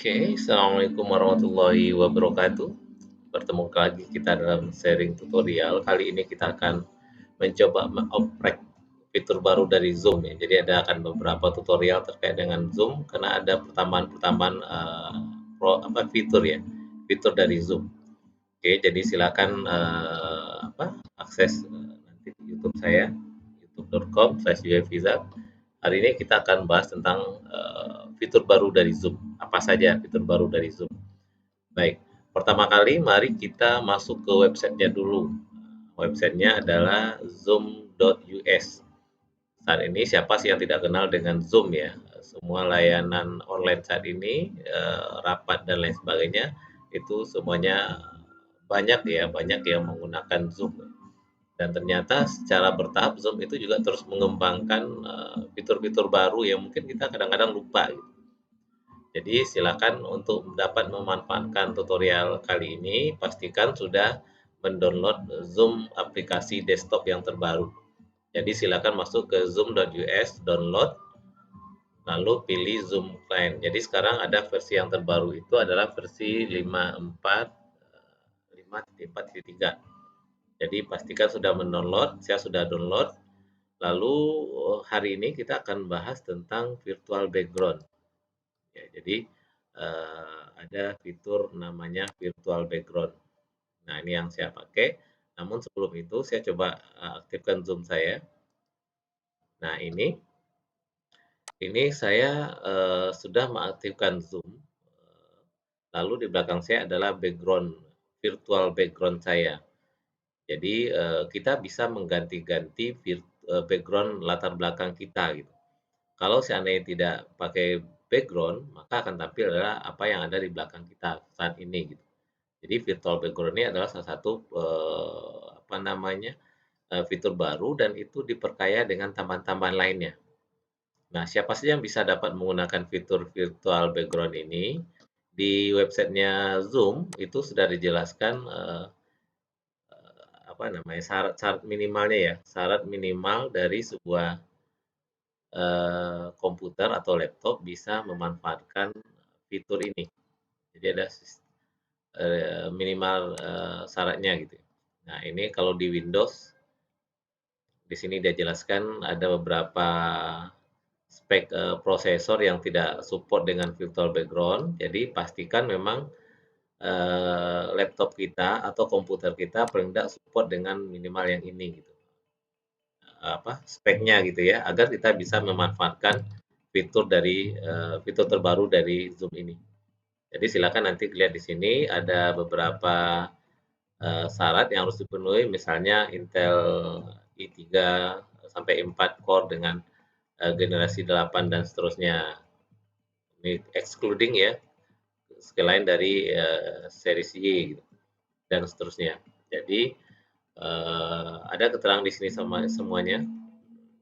Oke, assalamualaikum warahmatullahi wabarakatuh. Bertemu lagi kita dalam sharing tutorial. Kali ini kita akan mencoba mengoprek fitur baru dari Zoom ya. Jadi akan beberapa tutorial terkait dengan Zoom karena ada pertambahan-pertambahan fitur ya, fitur dari Zoom. Oke, jadi silakan akses nanti di YouTube saya, youtube.com/ufizab. Hari ini kita akan bahas tentang fitur baru dari Zoom. Apa saja fitur baru dari Zoom? Baik, pertama kali mari kita masuk ke websitenya dulu. Websitenya adalah zoom.us. Saat ini siapa sih yang tidak kenal dengan Zoom ya? Semua layanan online saat ini, rapat dan lain sebagainya, itu semuanya banyak yang menggunakan Zoom. Dan ternyata secara bertahap Zoom itu juga terus mengembangkan fitur-fitur baru yang mungkin kita kadang-kadang lupa gitu. Jadi silakan untuk dapat memanfaatkan tutorial kali ini, pastikan sudah mendownload Zoom aplikasi desktop yang terbaru. Jadi silakan masuk ke zoom.us, download, lalu pilih Zoom Client. Jadi sekarang ada versi yang terbaru itu adalah versi 5.4.3. Jadi pastikan sudah mendownload, saya sudah download. Lalu hari ini kita akan bahas tentang virtual background. Ya, jadi ada fitur namanya virtual background. Nah, ini yang saya pakai. Namun sebelum itu saya coba aktifkan Zoom saya. Nah, ini saya sudah mengaktifkan Zoom. Lalu di belakang saya adalah virtual background saya. Jadi kita bisa mengganti-ganti background latar belakang kita gitu. Kalau seandainya tidak pakai background, maka akan tampil adalah apa yang ada di belakang kita saat ini gitu. Jadi virtual background ini adalah salah satu fitur baru dan itu diperkaya dengan tambahan-tambahan lainnya. Nah, siapa saja yang bisa dapat menggunakan fitur virtual background ini? Di websitenya Zoom itu sudah dijelaskan syarat-syarat minimalnya ya, syarat minimal dari sebuah komputer atau laptop bisa memanfaatkan fitur ini. Jadi ada minimal syaratnya gitu. Nah, ini kalau di Windows, di sini dia jelaskan ada beberapa spek prosesor yang tidak support dengan virtual background. Jadi pastikan memang laptop kita atau komputer kita paling tidak support dengan minimal yang ini gitu. Speknya gitu ya, agar kita bisa memanfaatkan fitur terbaru dari Zoom ini. Jadi silakan nanti lihat di sini ada beberapa syarat yang harus dipenuhi, misalnya Intel i3 sampai 4 core dengan generasi 8 dan seterusnya. Ini excluding ya, skill lain dari series Y gitu, dan seterusnya. Jadi ada keterangan di sini sama semuanya.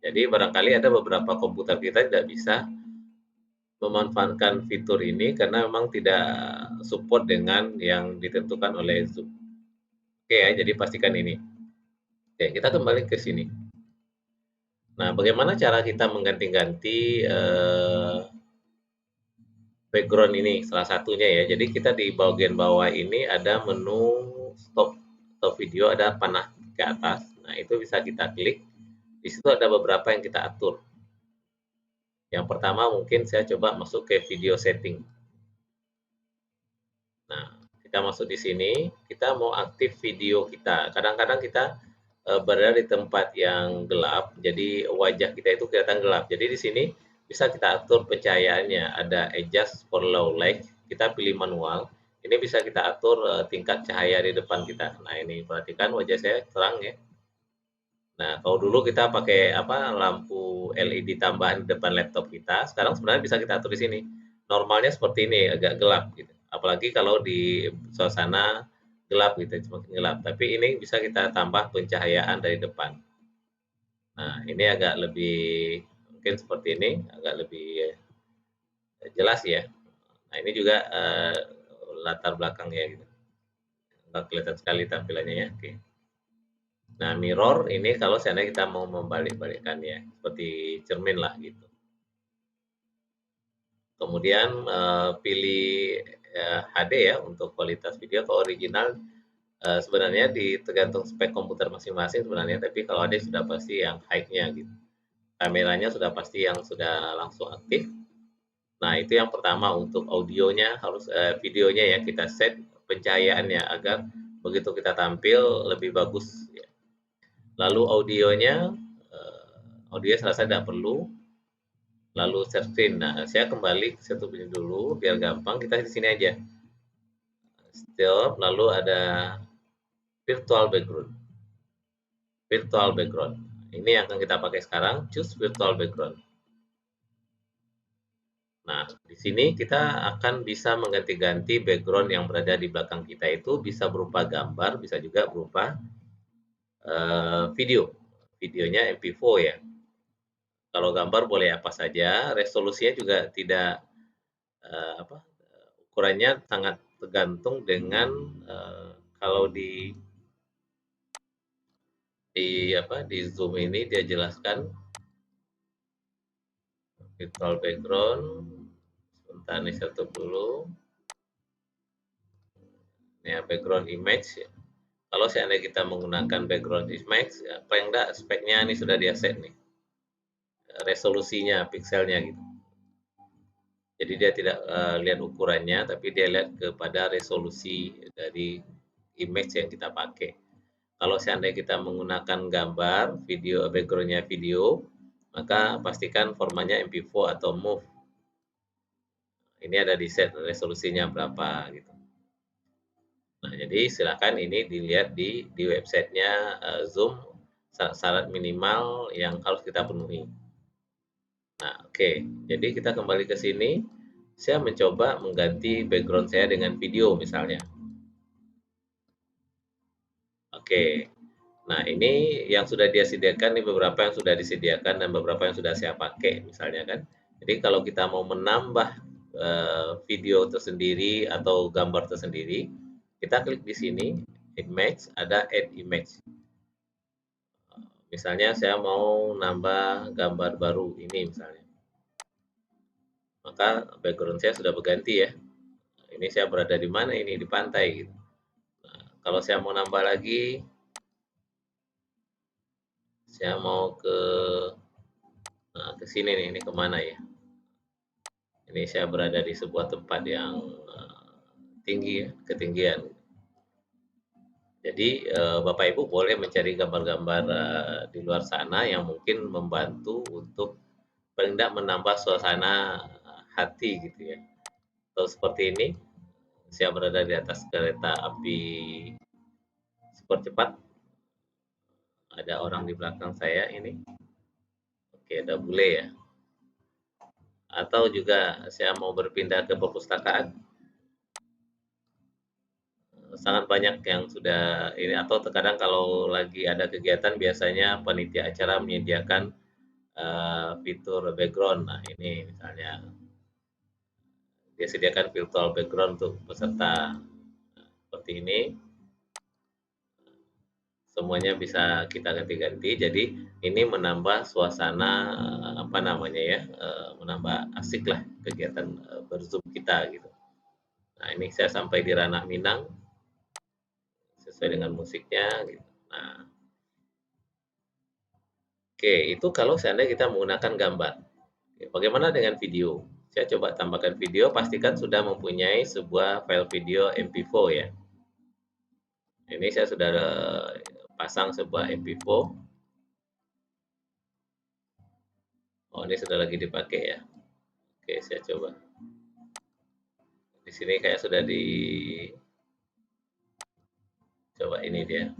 Jadi barangkali ada beberapa komputer kita tidak bisa memanfaatkan fitur ini karena memang tidak support dengan yang ditentukan oleh Zoom. Oke ya, jadi pastikan ini. Oke, kita kembali ke sini. Nah, bagaimana cara kita mengganti-ganti background ini? Salah satunya ya. Jadi kita di bagian bawah ini ada menu stop video, ada panah ke atas. Nah, itu bisa kita klik. Di situ ada beberapa yang kita atur. Yang pertama mungkin saya coba masuk ke video setting. Nah, kita masuk di sini, kita mau aktif video kita. Kadang-kadang kita berada di tempat yang gelap, jadi wajah kita itu kelihatan gelap. Jadi di sini bisa kita atur pencahayaannya. Ada adjust for low light, kita pilih manual. Ini bisa kita atur tingkat cahaya di depan kita. Nah, ini perhatikan wajah saya terang ya. Nah, kalau dulu kita pakai lampu LED tambahan di depan laptop kita, sekarang sebenarnya bisa kita atur di sini. Normalnya seperti ini, agak gelap gitu. Apalagi kalau di suasana gelap gitu, semakin gelap. Tapi ini bisa kita tambah pencahayaan dari depan. Nah, ini agak lebih mungkin seperti ini, agak lebih jelas ya. Nah, ini juga latar belakangnya gitu. Nggak kelihatan sekali tampilannya ya. Oke. Nah, mirror ini kalau seandainya kita mau membalik-balikkan ya, seperti cermin lah gitu. Kemudian pilih HD ya untuk kualitas video. Kalau original sebenarnya tergantung spek komputer masing-masing sebenarnya, tapi kalau HD sudah pasti yang high-nya gitu. Kameranya sudah pasti yang sudah langsung aktif. Nah, itu yang pertama untuk audionya harus videonya ya kita set pencahayaannya agar begitu kita tampil lebih bagus ya. Lalu audionya audio saya rasa tidak perlu. Lalu share screen. Nah, saya kembali ke satu ini dulu biar gampang. Kita di sini aja. Stop, lalu ada virtual background. Virtual background. Ini yang akan kita pakai sekarang. Choose virtual background. Nah, di sini kita akan bisa mengganti-ganti background yang berada di belakang kita itu bisa berupa gambar, bisa juga berupa video. Videonya MP4 ya. Kalau gambar boleh apa saja, resolusinya juga tidak ukurannya sangat tergantung dengan kalau di Zoom ini dia jelaskan virtual background. Sebentar nih saya tutup dulu. Ini ya, background image. Kalau seandainya kita menggunakan background image, ya, paling enggak speknya ini sudah dia set nih. Resolusinya, pikselnya gitu. Jadi dia tidak lihat ukurannya, tapi dia lihat kepada resolusi dari image yang kita pakai. Kalau seandainya kita menggunakan gambar, video, backgroundnya video, maka pastikan formatnya MP4 atau MOV. Ini ada di set resolusinya berapa gitu. Nah, jadi silakan ini dilihat di websitenya Zoom syarat minimal yang harus kita penuhi. Nah, oke. Jadi kita kembali ke sini. Saya mencoba mengganti background saya dengan video misalnya. Oke. Nah, ini yang sudah dia sediakan, ini beberapa yang sudah disediakan dan beberapa yang sudah saya pakai misalnya kan. Jadi kalau kita mau menambah video tersendiri atau gambar tersendiri, kita klik di sini, image, ada add image. Misalnya saya mau nambah gambar baru ini misalnya. Maka background saya sudah berganti ya. Ini saya berada di mana ini? Di pantai gitu. Nah, kalau saya mau nambah lagi, saya mau ke sini nih, ini kemana ya? Ini saya berada di sebuah tempat yang tinggi ya, ketinggian. Jadi Bapak Ibu boleh mencari gambar-gambar di luar sana yang mungkin membantu untuk paling tidak menambah suasana hati gitu ya. Atau seperti ini, saya berada di atas kereta api super cepat. Ada orang di belakang saya ini. Oke, ada bule ya. Atau juga saya mau berpindah ke perpustakaan. Sangat banyak yang sudah ini, atau terkadang kalau lagi ada kegiatan biasanya panitia acara menyediakan fitur background. Nah, ini misalnya dia sediakan virtual background untuk peserta. Nah, seperti ini. Semuanya bisa kita ganti-ganti. Jadi ini menambah suasana apa namanya ya, menambah asik lah kegiatan berzoom kita gitu. Nah, ini saya sampai di ranah Minang sesuai dengan musiknya gitu. Nah, oke, itu kalau seandainya kita menggunakan gambar. Bagaimana dengan video? Saya coba tambahkan video, pastikan sudah mempunyai sebuah file video MP4 ya. Ini saya sudah pasang sebuah MP4. Oh, ini sudah lagi dipakai ya. Oke, saya coba. Di sini kayak sudah coba ini dia.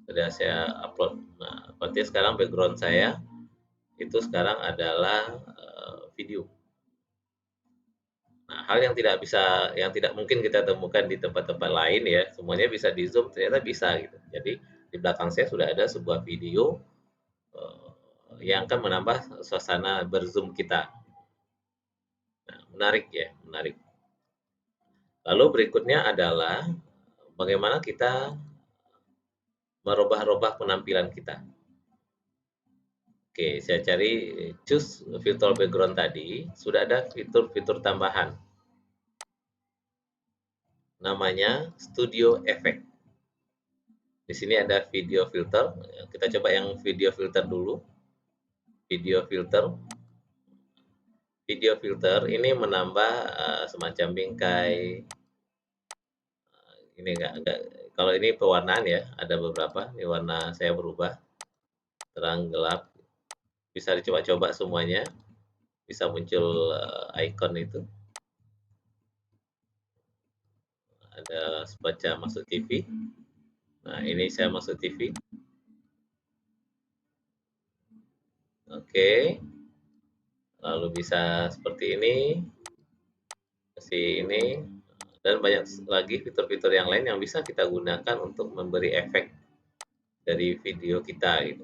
Sudah saya upload. Nah, berarti sekarang background saya itu sekarang adalah video. Nah, hal yang tidak mungkin kita temukan di tempat-tempat lain ya, semuanya bisa di Zoom, ternyata bisa gitu. Jadi di belakang saya sudah ada sebuah video yang akan menambah suasana berzoom kita. Nah, menarik ya, menarik. Lalu berikutnya adalah bagaimana kita merubah-rubah penampilan kita. Oke, saya cari choose filter background tadi, sudah ada fitur-fitur tambahan. Namanya Studio Effect. Di sini ada video filter. Kita coba yang video filter dulu. Video filter. Video filter ini menambah semacam bingkai. Ini enggak, kalau ini pewarnaan ya, ada beberapa. Ini warna saya berubah, terang gelap. Bisa dicoba-coba semuanya. Bisa muncul icon itu. Ada semacam masuk TV. Nah, ini saya masuk TV. Oke. Lalu bisa seperti ini. Kasih ini. Dan banyak lagi fitur-fitur yang lain yang bisa kita gunakan untuk memberi efek dari video kita gitu.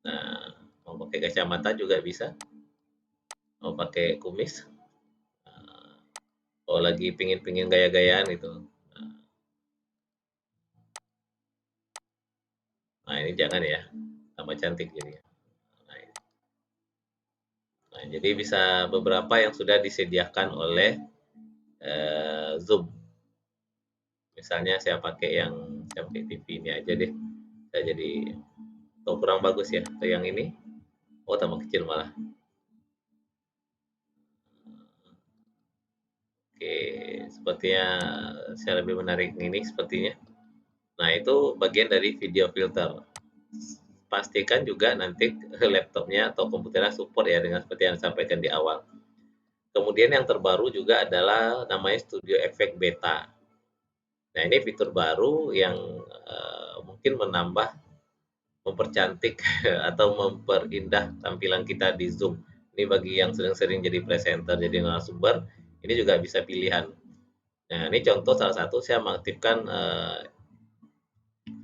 Nah, mau pakai kacamata juga bisa. Mau pakai kumis. Oh, lagi pingin-pingin gaya-gayaan gitu. Nah, ini jangan ya. Tambah cantik jadi. Nah, jadi bisa beberapa yang sudah disediakan oleh Zoom. Misalnya saya pakai TV ini aja deh. Saya jadi kurang bagus ya. Atau yang ini. Oh, tambah kecil malah. Oke, sepertinya saya lebih menarik ini sepertinya. Nah, itu bagian dari video filter. Pastikan juga nanti laptopnya atau komputernya support ya dengan seperti yang disampaikan di awal. Kemudian yang terbaru juga adalah namanya Studio Effect Beta. Nah, ini fitur baru yang mungkin menambah, mempercantik atau memperindah tampilan kita di Zoom. Ini bagi yang sering-sering jadi presenter, jadi narasumber, ini juga bisa pilihan. Nah, ini contoh salah satu saya mengaktifkan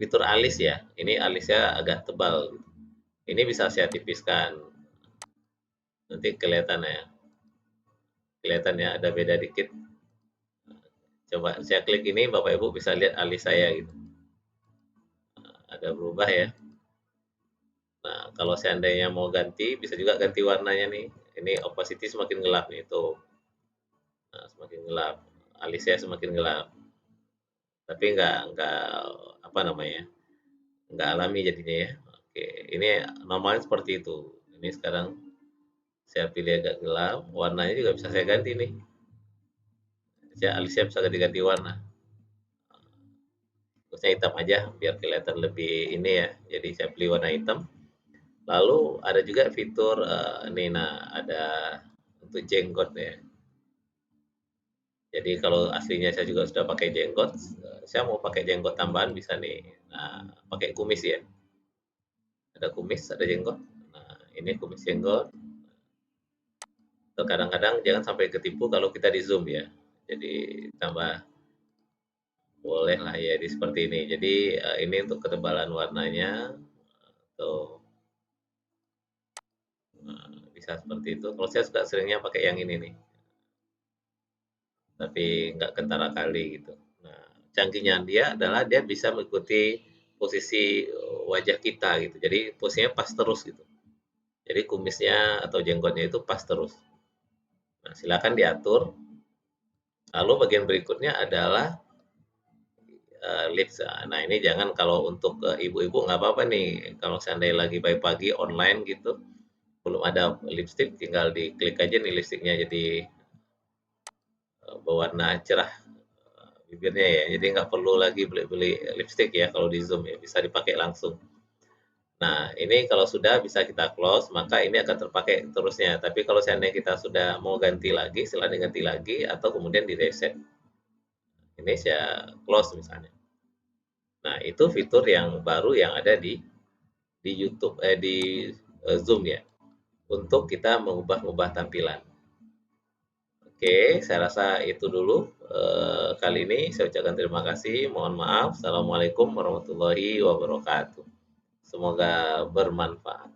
fitur alis ya. Ini alisnya agak tebal. Ini bisa saya tipiskan. Nanti kelihatan ya. Kelihatan ya, ada beda dikit. Coba saya klik ini, Bapak Ibu bisa lihat alis saya gitu. Ada berubah ya. Nah, kalau seandainya mau ganti, bisa juga ganti warnanya nih. Ini opacity semakin gelap nih, tuh. Nah, semakin gelap. Alisnya semakin gelap. Tapi enggak apa namanya, enggak alami jadinya ya. Oke, ini normalnya seperti itu. Ini sekarang saya pilih agak gelap, warnanya juga bisa saya ganti nih. Alisnya bisa ganti-ganti warna. Terusnya hitam aja biar kelihatan lebih ini ya. Jadi saya pilih warna hitam. Lalu ada juga fitur ini, nah ada untuk jenggot ya. Jadi kalau aslinya saya juga sudah pakai jenggot, saya mau pakai jenggot tambahan bisa nih. Nah, pakai kumis ya. Ada kumis, ada jenggot. Nah, ini kumis jenggot. Kadang-kadang jangan sampai ketipu kalau kita di zoom ya. Jadi tambah boleh lah ya di seperti ini. Jadi ini untuk ketebalan warnanya. Tuh. Nah, bisa seperti itu. Kalau saya suka seringnya pakai yang ini nih. Tapi nggak kentara kali gitu. Nah, canggihnya dia adalah dia bisa mengikuti posisi wajah kita gitu. Jadi posisinya pas terus gitu. Jadi kumisnya atau jenggotnya itu pas terus. Nah, silakan diatur. Lalu bagian berikutnya adalah lips. Nah, ini jangan kalau untuk ibu-ibu nggak apa-apa nih. Kalau seandainya lagi pagi-pagi online gitu, belum ada lipstick, tinggal diklik aja nih lipstiknya jadi berwarna cerah bibirnya ya. Jadi nggak perlu lagi beli-beli lipstick ya kalau di Zoom ya, bisa dipakai langsung. Nah, ini kalau sudah bisa kita close, maka ini akan terpakai terusnya. Tapi kalau seandainya kita sudah mau ganti lagi, silahkan ganti lagi atau kemudian di reset. Ini saya close misalnya. Nah, itu fitur yang baru yang ada di YouTube di Zoom ya. Untuk kita mengubah-ubah tampilan. Oke, saya rasa itu dulu kali ini. Saya ucapkan terima kasih. Mohon maaf. Assalamualaikum warahmatullahi wabarakatuh. Semoga bermanfaat.